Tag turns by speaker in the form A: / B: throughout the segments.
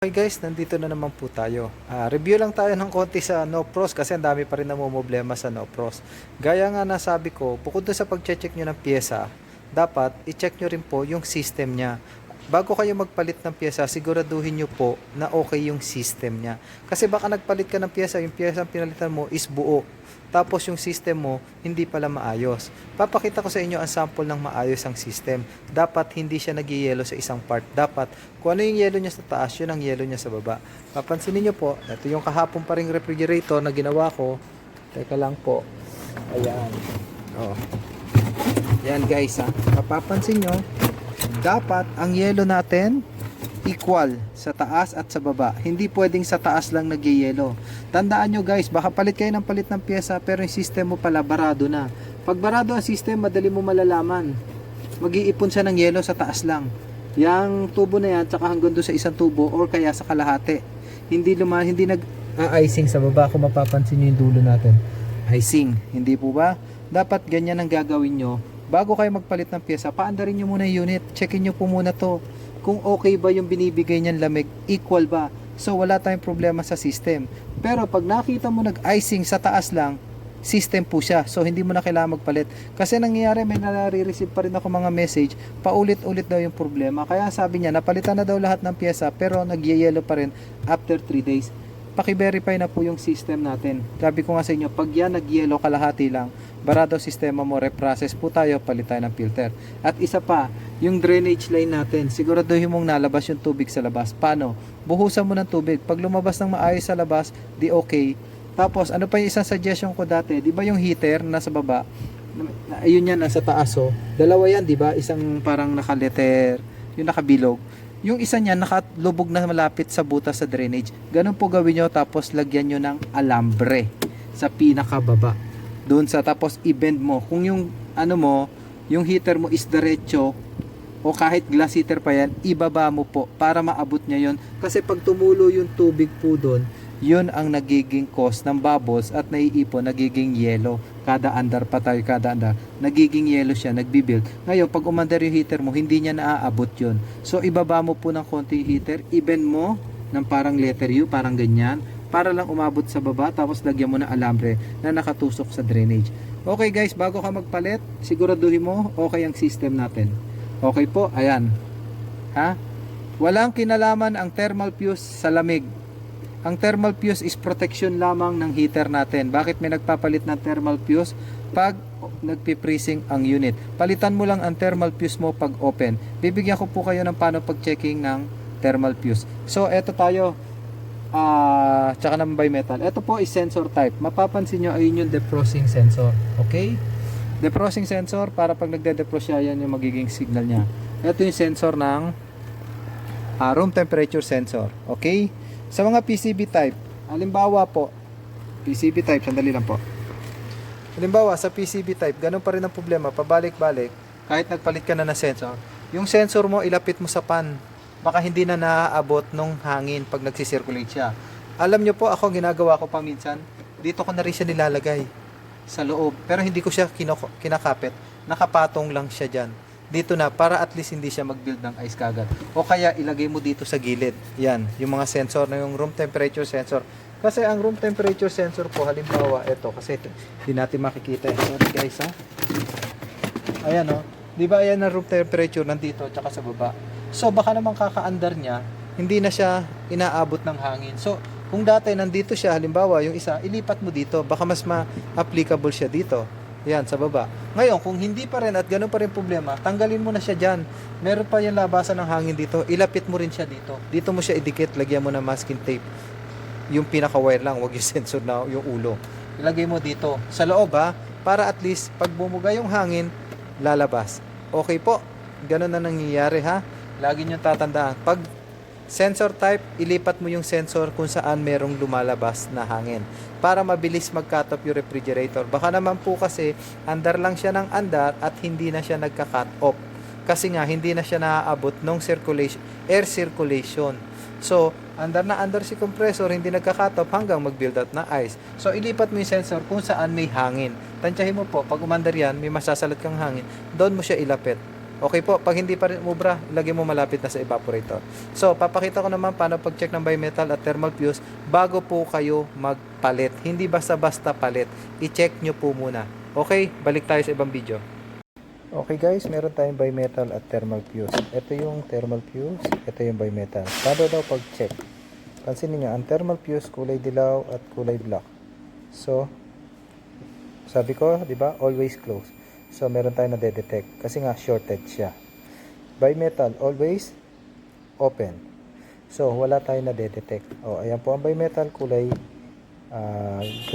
A: Okay guys, nandito na naman po tayo. Review lang tayo ng konti sa NoPros kasi ang dami pa rin namumblema sa NoPros. Gaya nga nasabi ko, bukod doon sa pag-check nyo ng pyesa, dapat i-check nyo rin po yung system niya. Bago kayo magpalit ng pyesa, siguraduhin nyo po na okay yung system niya. Kasi baka nagpalit ka ng pyesa, yung pyesa ang pinalitan mo is buo. Tapos yung system mo, hindi pala maayos. Papakita ko sa inyo ang sample ng maayos ang system. Dapat hindi siya nag-yellow sa isang part. Dapat kung ano yung yellow niya sa taas, yun ang yellow niya sa baba. Papansinin niyo po, ito yung kahapon pa ring refrigerator na ginawa ko. Teka lang po. Ayan. Oh. Yan guys ha. Mapapansin nyo, dapat ang yellow natin equal sa taas at sa baba. Hindi pwedeng sa taas lang nag-yellow. Tandaan nyo guys, baka palit kayo ng palit ng pyesa pero yung system mo pala barado na. Pag barado ang system, madali mo malalaman. Mag-iipon siya ng yellow sa taas lang. Yang tubo na yan, tsaka hanggang doon sa isang tubo or kaya sa kalahati. Hindi nag-icing sa baba kung mapapansin nyo yung dulo natin. Icing, hindi po ba? Dapat ganyan ang gagawin nyo. Bago kayo magpalit ng pyesa, paandarin nyo muna yung unit. Checkin nyo po muna to. Kung okay ba yung binibigay niyan lamig, equal ba? So wala tayong problema sa system. Pero pag nakita mo nag-icing sa taas lang, system po siya. So hindi mo na kailangan magpalit. Kasi nangyayari, may nare-receive pa rin ako mga message, paulit-ulit daw yung problema. Kaya sabi niya, napalitan na daw lahat ng pyesa pero nag-yellow pa rin after 3 days. Paki-verify na po yung system natin. Sabi ko nga sa inyo, pag yan nag-yellow kalahati lang, barado sistema mo, reprocess po tayo, palit tayo ng filter. At isa pa, yung drainage line natin, siguraduhin mong nalabas yung tubig sa labas. Paano? Buhusan mo ng tubig. Pag lumabas ng maayos sa labas, di okay. Tapos, ano pa yung isang suggestion ko dati? Di ba yung heater nasa baba? Ayun yan, nasa taas oh. Dalawa yan, di ba? Isang parang nakaletter, yung nakabilog. Yung isa niya nakalubog na malapit sa butas sa drainage. Ganun po gawin nyo, tapos lagyan nyo ng alambre sa pinakababa. Doon sa, tapos i-bend mo. Kung yung ano mo, yung heater mo is diretso o kahit glass heater pa yan, ibaba mo po para maabot niya yon. Kasi pag tumulo yung tubig po doon, yun ang nagiging cause ng bubbles at naiipon, nagiging yellow. Kada andar pa tayo, kada andar, nagiging yellow siya, nagbibuild. Ngayon, pag umandar yung heater mo, hindi niya naaabot yun. So, ibaba mo po ng konti yung heater, i-bend mo ng parang letter U, parang ganyan, para lang umabot sa baba, tapos lagyan mo ng alambre na nakatusok sa drainage. Okay guys, bago ka magpalit, siguraduhin mo, okay ang system natin. Okay po, ayan. Ha? Walang kinalaman ang thermal fuse sa lamig. Ang thermal fuse is protection lamang ng heater natin. Bakit may nagpapalit ng thermal fuse? Pag nagpi-freezing ang unit. Palitan mo lang ang thermal fuse mo pag open. Bibigyan ko po kayo ng paano pag-checking ng thermal fuse. So, eto tayo. Tsaka ng bimetal. Ito po is sensor type. Mapapansin nyo, ayun yung defrosting sensor. Okay? Defrosting sensor, para pag nagde-defrost siya, yan yung magiging signal niya. Ito yung sensor ng room temperature sensor. Okay? Sa mga PCB type, halimbawa po, PCB type, sandali lang po. Halimbawa, sa PCB type, ganun pa rin ang problema, pabalik-balik, kahit nagpalit ka na ng sensor, yung sensor mo, ilapit mo sa pan. Baka hindi na naaabot nung hangin pag nagsisirculate siya. Alam nyo po, ako ginagawa ko pa minsan, dito ko na rin siya nilalagay sa loob. Pero hindi ko siya kinakapit. Nakapatong lang siya dyan. Dito na, para at least hindi siya mag-build ng ice kagad. O kaya ilagay mo dito sa gilid. Yan, yung mga sensor na yung room temperature sensor. Kasi ang room temperature sensor po, halimbawa, ito, kasi hindi natin makikita. Sorry guys, ha? Ayan, oh. Di ba ayan ang room temperature nandito, tsaka sa baba. So, baka naman kakaandar niya, hindi na siya inaabot ng hangin. So, kung dati nandito siya, halimbawa, yung isa, ilipat mo dito. Baka mas ma-applicable siya dito. Yan, sa baba. Ngayon, kung hindi pa rin at ganun pa rin problema, tanggalin mo na siya dyan. Meron pa yung labasan ng hangin dito, ilapit mo rin siya dito. Dito mo siya idikit, lagyan mo ng masking tape. Yung pinaka-wire lang, wag yung sensor na yung ulo. Ilagay mo dito, sa loob ha, para at least, pag bumuga yung hangin, lalabas. Okay po, ganun na nangyayari ha. Lagi nyo tatandaan. Pag sensor type, ilipat mo yung sensor kung saan merong lumalabas na hangin para mabilis mag-cut off yung refrigerator. Baka naman po kasi andar lang siya ng andar at hindi na siya nagka-cut off. Kasi nga hindi na siya naaabot ng circulation, air circulation. So, andar na andar si compressor, hindi nagka-cut off hanggang mag-build out na ice. So, ilipat mo yung sensor kung saan may hangin. Tansyahin mo po, pag umandar yan, may masasalat kang hangin. Doon mo siya ilapit. Okay po, pag hindi pa rin umubra, ilagay mo malapit na sa evaporator. So, papakita ko naman paano pag-check ng bimetal at thermal fuse bago po kayo magpalit. Hindi basta-basta palit. I-check nyo po muna. Okay, balik tayo sa ibang video. Okay guys, meron tayong bimetal at thermal fuse. Ito yung thermal fuse, ito yung bimetal. Paano daw pag-check? Pansinin nyo, ang thermal fuse kulay dilaw at kulay black. So, sabi ko, di ba, always close. So, meron tayong nade-detect kasi nga shorted siya. Bimetal, always open. So, wala tayong nade-detect. O, ayan po ang bimetal, kulay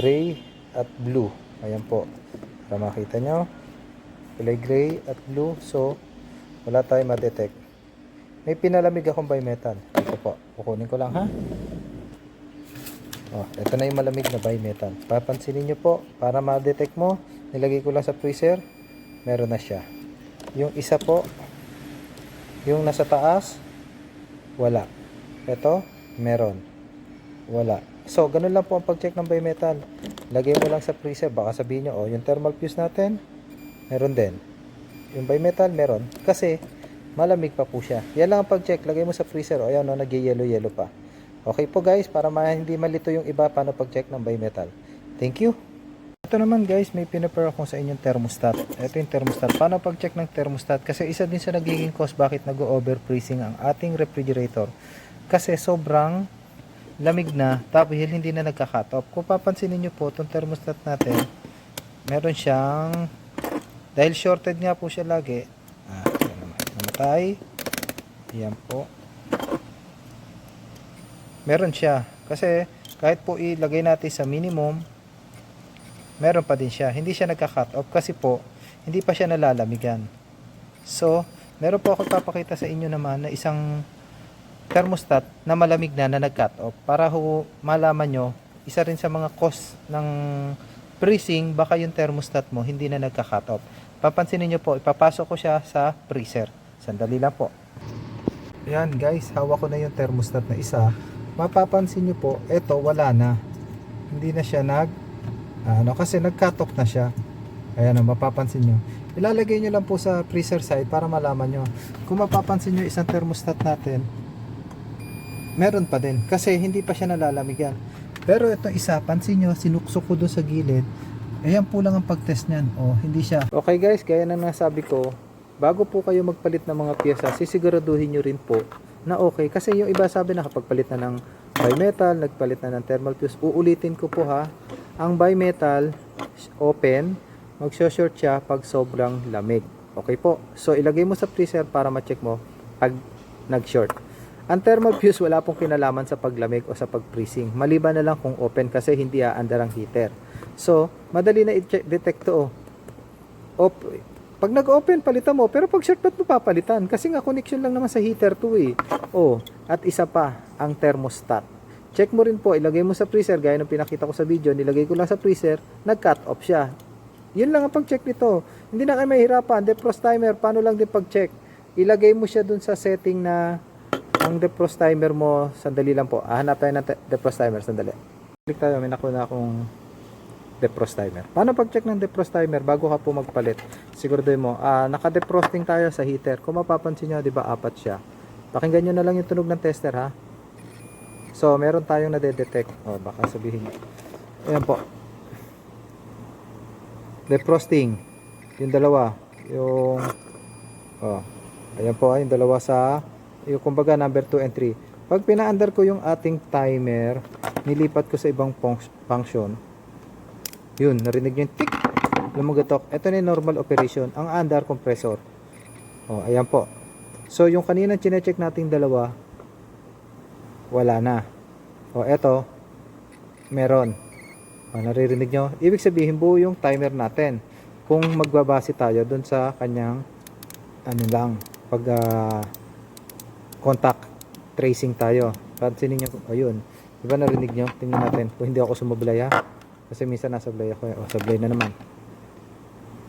A: gray at blue. Ayan po. Para makita nyo, kulay gray at blue. So, wala tayong ma-detect. May pinalamig akong bimetal. Ito po. Kukunin ko lang ha. Oh, ito na yung malamig na bimetal. Papansinin nyo po, para ma-detect mo, nilagay ko lang sa freezer, meron na siya. Yung isa po, yung nasa taas, wala. Ito, meron. Wala. So, ganun lang po ang pag-check ng bimetal. Lagay mo lang sa freezer, baka sabihin nyo, oh, yung thermal fuse natin, meron din. Yung bimetal, meron. Kasi, malamig pa po siya. Yan lang ang pag-check. Lagay mo sa freezer, o ayan, no, nag-yellow-yellow pa. Okay po guys, para hindi malito yung iba paano pag-check ng bimetal. Thank you. Ito naman guys, may pinapare ako sa inyong thermostat. Ito yung thermostat. Paano pag-check ng thermostat? Kasi isa din sa nagiging cause bakit nag-overfreezing ang ating refrigerator. Kasi sobrang lamig na, tapos hindi na nagka-cut off. Kung papansinin nyo po, itong thermostat natin, meron siyang, dahil shorted nga po siya lagi, yan naman, namatay. Yan po. Meron siya. Kasi kahit po ilagay natin sa minimum, meron pa din siya. Hindi siya nagka-cut off kasi po, hindi pa siya nalalamigan. So, meron po ako papakita sa inyo naman na isang thermostat na malamig na nag-cut off. Para ho malaman nyo, isa rin sa mga cause ng freezing, baka yung thermostat mo hindi na nagka-cut off. Papansinin nyo po, ipapasok ko siya sa freezer. Sandali lang po. Ayan guys, hawak ko na yung thermostat na isa. Mapapansin nyo po, eto wala na. Hindi na siya kasi nag-cut off na siya. Ayan o, mapapansin nyo. Ilalagay nyo lang po sa freezer side para malaman nyo. Kung mapapansin nyo isang thermostat natin, meron pa din. Kasi hindi pa siya nalalamigan. Pero ito isa, pansin nyo, sinuksok ko doon sa gilid. Ayan po lang ang pag-test nyan. O, hindi siya. Okay guys, gaya na nasabi ko, bago po kayo magpalit ng mga pyesa, sisiguraduhin nyo rin po na okay. Kasi yung iba sabi nakapagpalit na ng bimetal, nagpalit na ng thermal fuse. Uulitin ko po ha, ang bimetal open, magsho-short siya pag sobrang lamig. Okay po. So ilagay mo sa freezer para ma-check mo pag nag-short. Ang thermal fuse wala pong kinalaman sa paglamig o sa pag-freezing. Maliban na lang kung open kasi hindi aandar ang heater. So madali na i-detect to. Pag nag-open, palitan mo. Pero pag short, ba't mo papalitan? Kasi nga, connection lang naman sa heater to eh. Oh, at isa pa, ang thermostat. Check mo rin po, ilagay mo sa freezer. Gaya ng pinakita ko sa video, nilagay ko lang sa freezer, nag-cut off siya. Yun lang ang pag-check nito. Hindi na kayo mahirapan. Defrost timer, paano lang din pag-check? Ilagay mo siya dun sa setting na ang defrost timer mo, sandali lang po. Hanap tayo ng defrost timer, sandali. Click tayo, may nakuha na akong defrost timer. Paano pag-check ng defrost timer bago ka po magpalit? Siguraduhin mo, naka-defrosting tayo sa heater. Kung mapapansin nyo, di ba, 4 siya. Pakinggan nyo na lang yung tunog ng tester, ha? So, meron tayong nade-detect. O, baka sabihin nyo. Ayan po. Defrosting. Yung dalawa. Yung, ayan po, yung dalawa sa, yung kumbaga, number 2 and 3. Pag pina-under ko yung ating timer, nilipat ko sa ibang function. Yun, narinig nyo yung tick, lumugatok. Ito na yung normal operation, ang under compressor. O, ayan po. So, yung kanina chinecheck nating dalawa, wala na. O, eto, meron. O, naririnig nyo? Ibig sabihin, buo yung timer natin. Kung magbabase tayo dun sa kanyang, pag contact tracing tayo. Pansinin nyo, ayun. Diba narinig nyo? Tingnan natin. Kung hindi ako sumablay ha. Kasi minsan nasa blay ako eh. O, sablay na naman.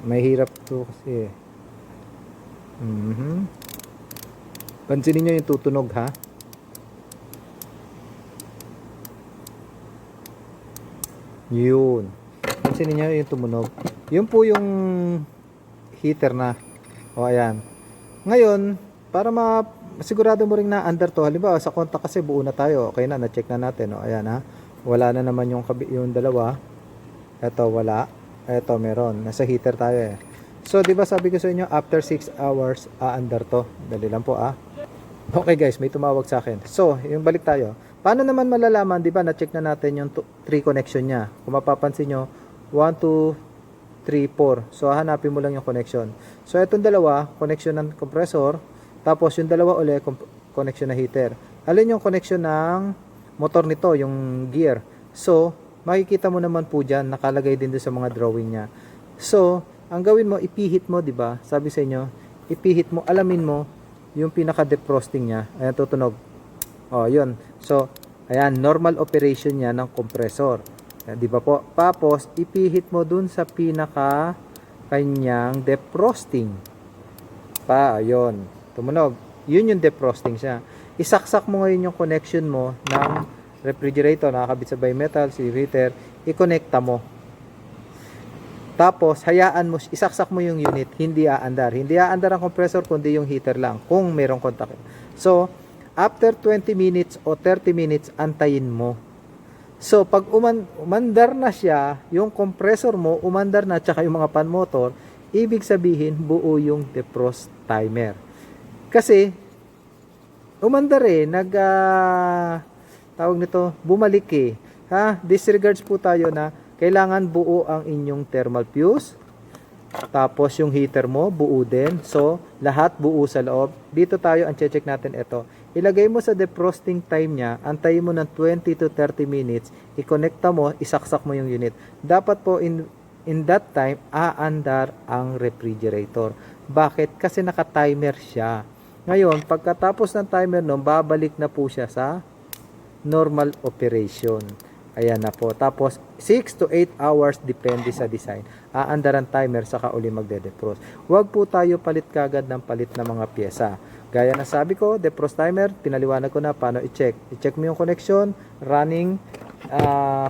A: May hirap to kasi eh. Pansinin nyo yung tutunog ha. Yun. Pansinin nyo yung tumunog. Yun po yung heater na. O ayan. Ngayon, para masigurado mo ring na under to, halimbawa sa contact kasi buo na tayo, okay na, na-check na natin, oh, ayan ha, wala na naman yung dalawa, eto wala, eto meron, nasa heater tayo eh. So, di ba sabi ko sa inyo, after 6 hours, under to, dali lang po Okay guys, may tumawag sa akin. So, yung balik tayo, paano naman malalaman, di ba, na-check na natin yung 3 connection niya, kung mapapansin nyo, 1, 2, 3, 4. So, hanapin mo lang yung connection. So, itong dalawa, connection ng compressor. Tapos, yung dalawa ulit, connection na heater. Alin yung connection ng motor nito, yung gear. So, makikita mo naman po dyan, nakalagay din doon sa mga drawing niya. So, ang gawin mo, ipihit mo, di ba? Sabi sa inyo, ipihit mo, alamin mo, yung pinaka-defrosting niya. Ayan, tutunog. O, yun. So, ayan, normal operation niya ng compressor. Di ba po? Tapos, ipihit mo dun sa pinaka kanyang defrosting. Ayun. Tumunog. Yun yung defrosting siya. Isaksak mo ngayon yung connection mo ng refrigerator, nakakabit sa bimetal, si heater, i-connecta mo. Tapos, hayaan mo, isaksak mo yung unit, hindi aandar. Hindi aandar ang compressor, kundi yung heater lang, kung mayroong contact. So, after 20 minutes o 30 minutes, antayin mo. So, pag umandar na siya, yung compressor mo, umandar na, tsaka yung mga pan motor, ibig sabihin, buo yung defrost timer. Kasi, umandar tawag nito, bumalik disregards po tayo na, kailangan buo ang inyong thermal fuse. Tapos yung heater mo, buo din. So, lahat buo sa loob. Dito tayo, ang check natin ito. Ilagay mo sa defrosting time niya, antayin mo ng 20 to 30 minutes, i-connecta mo, isaksak mo yung unit. Dapat po in that time, aandar ang refrigerator. Bakit? Kasi naka-timer siya. Ngayon, pagkatapos ng timer nun, babalik na po siya sa normal operation. Ayan na po. Tapos, 6 to 8 hours depende sa design. Aandar ang timer, saka uli magde-defrost. Huwag po tayo palit kagad ng palit ng mga pyesa. Gaya na sabi ko, defrost timer, pinaliwanag ko na paano i-check. I-check mo yung connection, running,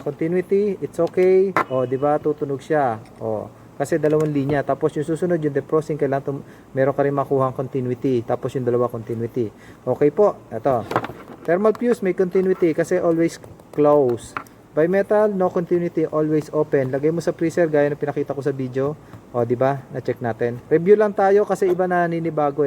A: continuity, it's okay. O, di ba, tutunog siya. O, kasi dalawang linya. Tapos yung susunod, yung defrosting, kailangan meron ka rin makuha ang continuity. Tapos yung dalawa continuity. Okay po, ito. Thermal fuse, may continuity kasi always close. Bimetal, no continuity, always open. Lagay mo sa freezer gaya na pinakita ko sa video. O, di ba? Na-check natin. Review lang tayo kasi iba na naninibago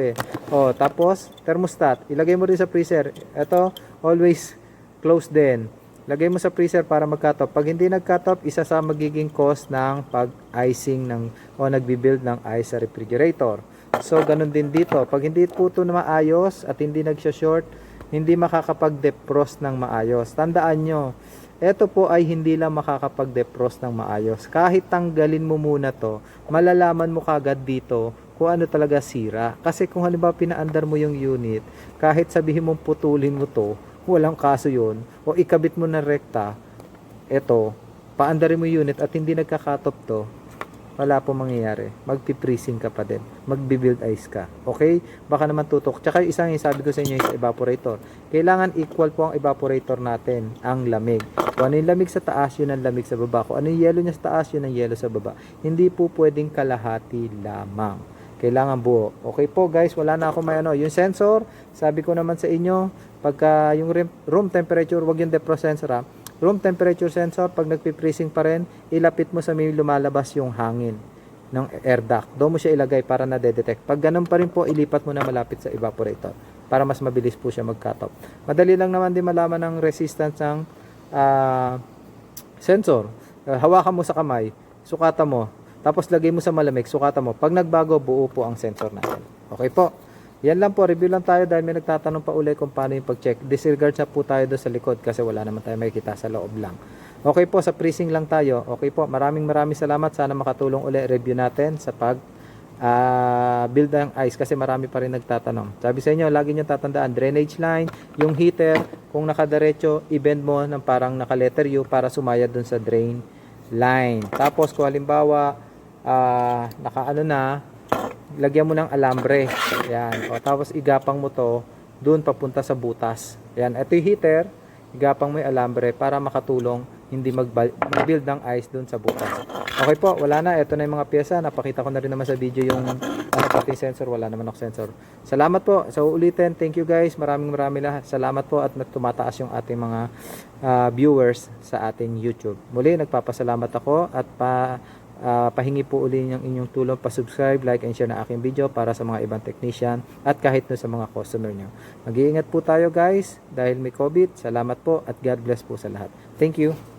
A: O, tapos thermostat, ilagay mo rin sa freezer. Ito, always close din. Lagay mo sa freezer para mag-cut off. Pag hindi nag-cut off, isa sa magiging cause ng pag-icing o nagbi-build ng ice sa refrigerator. So, ganun din dito. Pag hindi po ito na maayos at hindi nagsya-short, hindi makakapag-defrost ng maayos. Tandaan nyo, ito po ay hindi lang makakapag-defrost ng maayos. Kahit tanggalin mo muna to, malalaman mo kagad dito kung ano talaga sira. Kasi kung halimbawa pinaandar mo yung unit, kahit sabihin mong putulin mo to, walang kaso yun. O ikabit mo na rekta, ito, paandarin mo yung unit at hindi nagka-cut off to, wala po mangyayari. Magpi-freezing ka pa din. Magbi-build ice ka. Okay? Baka naman tutok. Tsaka isang yung sabi ko sa inyo is evaporator. Kailangan equal po ang evaporator natin, ang lamig. Kung ano yung lamig sa taas, yun ang lamig sa baba. Kung ano yung yelo niya sa taas, yun ang yelo sa baba. Hindi po pwedeng kalahati lamang. Kailangan buo. Okay po guys, wala na ako may Yung sensor, sabi ko naman sa inyo, pagka yung room temperature, wag yung defrost sensor room temperature sensor, pag nagpi-freezing pa rin, ilapit mo sa may lumalabas yung hangin ng air duct. Doon mo siya ilagay para na-detect. Pag ganun pa rin po, ilipat mo na malapit sa evaporator para mas mabilis po siya mag-cut off. Madali lang naman din malaman ang resistance ng sensor. Hawakan mo sa kamay, sukatan mo, tapos lagay mo sa malamig, sukatan mo. Pag nagbago, buo po ang sensor natin. Okay po. Yan lang po, review lang tayo dahil may nagtatanong pa uli kung paano yung pag-check. Disregard na po tayo doon sa likod kasi wala naman tayo makikita sa loob lang. Okay po, sa freezing lang tayo. Okay po, maraming salamat. Sana makatulong uli review natin sa build ng ice kasi marami pa rin nagtatanong. Sabi sa inyo, lagi nyo tatandaan, drainage line, yung heater, kung nakadiretso, i-bend mo ng parang naka-letter U para sumaya doon sa drain line. Tapos kung halimbawa, naka-ano na, lagyan mo ng alambre. Yan. O, tapos igapang mo to doon papunta sa butas. Yan. Ito yung heater. Igapang mo yung alambre para makatulong hindi mag-build ng ice doon sa butas. Okay po. Wala na. Ito na yung mga pyesa. Napakita ko na rin naman sa video yung ano pati sensor, wala naman ako sensor. Salamat po. So ulitin, thank you guys. Maraming lahat. Salamat po at tumataas yung ating mga viewers sa ating YouTube. Muli, nagpapasalamat ako at pahingi po uli ng inyong tulong, pa-subscribe, like, and share na aking video para sa mga ibang technician at kahit no sa mga customer nyo. Mag-iingat po tayo guys dahil may COVID. Salamat po at God bless po sa lahat. Thank you.